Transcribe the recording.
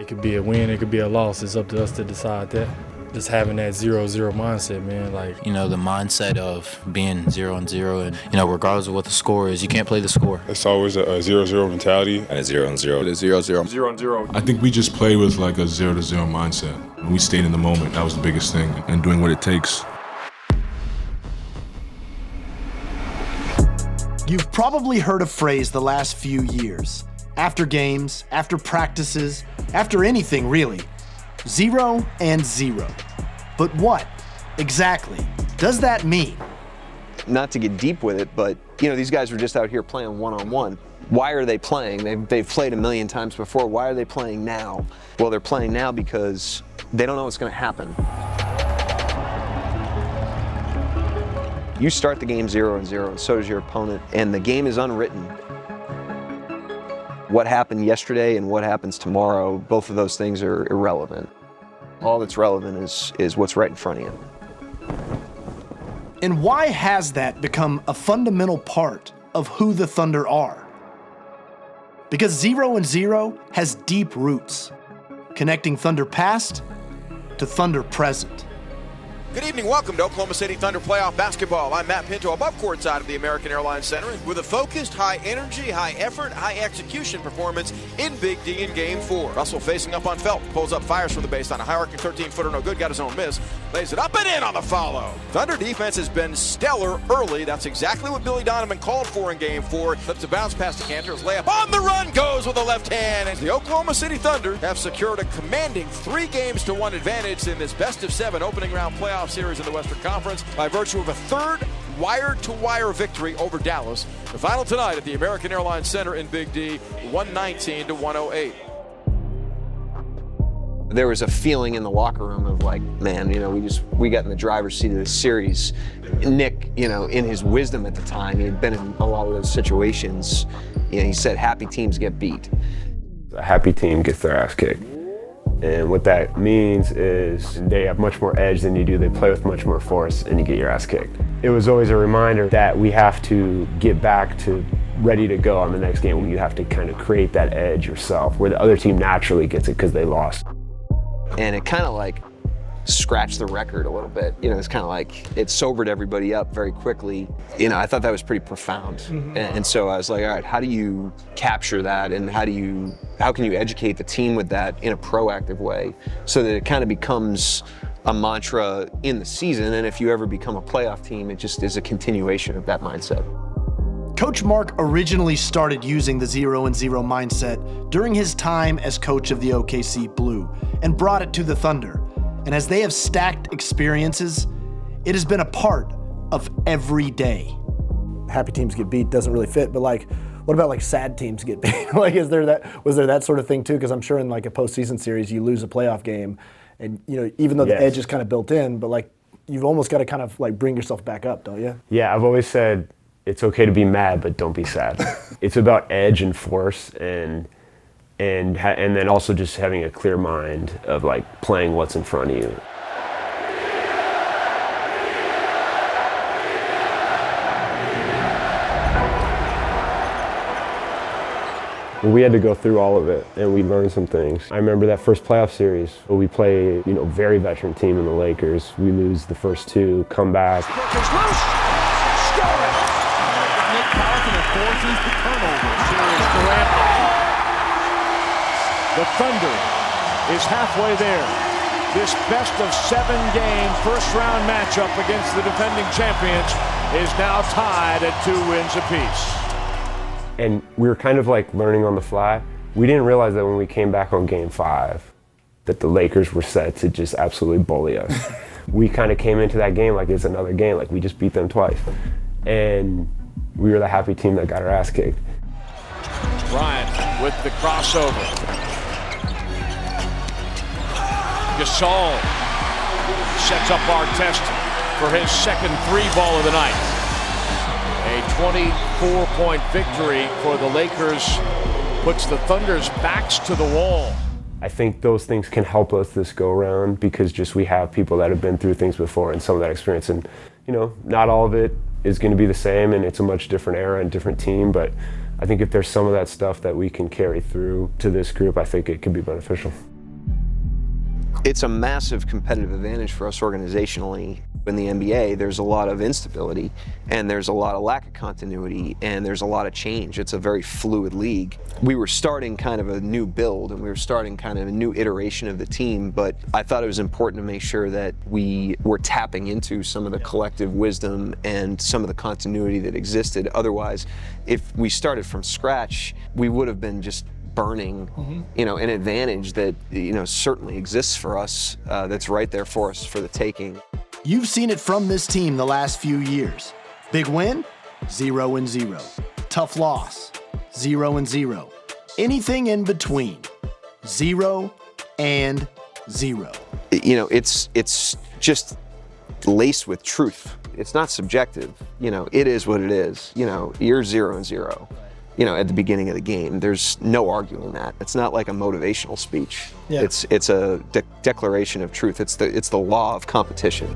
It could be a win, it could be a loss. It's up to us to decide that. Just having that 0-0 mindset, man. Like, the mindset of being 0-0 and, regardless of what the score is, you can't play the score. It's always a 0-0 mentality. And a 0-0. A 0-0. 0-0. I think we just play with like a 0-0 mindset. We stayed in the moment. That was the biggest thing, and doing what it takes. You've probably heard a phrase the last few years. After games, after practices, after anything really. 0 and 0. But what exactly does that mean? Not to get deep with it, but these guys are just out here playing one-on-one. Why are they playing? They've played a million times before. Why are they playing now? Well, they're playing now because they don't know what's going to happen. You start the game 0-0, and so does your opponent, and the game is unwritten. What happened yesterday and what happens tomorrow, both of those things are irrelevant. All that's relevant is what's right in front of you. And why has that become a fundamental part of who the Thunder are? Because 0-0 has deep roots, connecting Thunder past to Thunder present. Good evening, welcome to Oklahoma City Thunder Playoff Basketball. I'm Matt Pinto, above courtside of the American Airlines Center, with a focused, high-energy, high-effort, high-execution performance in Big D in Game 4. Russell facing up on Felt, pulls up, fires from the baseline, a high-arcing 13-footer, no good, got his own miss, lays it up and in on the follow. Thunder defense has been stellar early. That's exactly what Billy Donovan called for in Game 4. Flips a bounce past the Cantor, his layup on the run, goes with the left hand, and the Oklahoma City Thunder have secured a commanding 3-1 advantage in this best-of-7 opening round playoff series in the Western Conference by virtue of a third wire-to-wire victory over Dallas. The final tonight at the American Airlines Center in Big D, 119-108. There was a feeling in the locker room of like, man, we got in the driver's seat of this series. Nick, in his wisdom at the time, he had been in a lot of those situations. He said happy teams get beat. A happy team gets their ass kicked. And what that means is they have much more edge than you do. They play with much more force, and you get your ass kicked. It was always a reminder that we have to get back to ready to go on the next game, where you have to kind of create that edge yourself, where the other team naturally gets it because they lost. And it kind of like scratched the record a little bit. It's kind of like it sobered everybody up very quickly. I thought that was pretty profound. Mm-hmm. And so I was like, all right, how do you capture that, and how can you educate the team with that in a proactive way so that it kind of becomes a mantra in the season, and if you ever become a playoff team, it just is a continuation of that mindset. Coach Mark originally started using the 0-0 mindset during his time as coach of the OKC Blue and brought it to the Thunder. And as they have stacked experiences, it has been a part of every day. Happy teams get beat doesn't really fit, but what about sad teams get beat? Was there that sort of thing too? Because I'm sure in a postseason series, you lose a playoff game, and even though the edge is kind of built in, but you've almost got to kind of bring yourself back up, don't you? Yeah, I've always said it's okay to be mad, but don't be sad. It's about edge and force, and then also just having a clear mind of playing what's in front of you. We had to go through all of it, and we learned some things. I remember that first playoff series. We play, very veteran team in the Lakers. We lose the first two, come back. The Thunder is halfway there. This best-of-7 game first-round matchup against the defending champions is now tied at 2 wins apiece. And we were kind of learning on the fly. We didn't realize that when we came back on Game 5 that the Lakers were set to just absolutely bully us. We kind of came into that game like it's another game, we just beat them twice. And we were the happy team that got our ass kicked. Bryant with the crossover. Gasol sets up Artest for his second 3-ball of the night. A 24-point victory for the Lakers puts the Thunder's backs to the wall. I think those things can help us this go-around because we have people that have been through things before and some of that experience. And, not all of it is going to be the same, and it's a much different era and different team, but I think if there's some of that stuff that we can carry through to this group, I think it could be beneficial. It's a massive competitive advantage for us organizationally. In the NBA, there's a lot of instability, and there's a lot of lack of continuity, and there's a lot of change. It's a very fluid league. We were starting kind of a new build, and we were starting kind of a new iteration of the team, but I thought it was important to make sure that we were tapping into some of the collective wisdom and some of the continuity that existed. Otherwise, if we started from scratch, we would have been just burning, an advantage that, certainly exists for us, that's right there for us for the taking. You've seen it from this team the last few years. Big win, 0-0. Tough loss, 0-0. Anything in between, 0-0. It's just laced with truth. It's not subjective. It is what it is. You're 0-0. At the beginning of the game, there's no arguing that. It's not like a motivational speech. Yeah. It's a declaration of truth. It's the law of competition.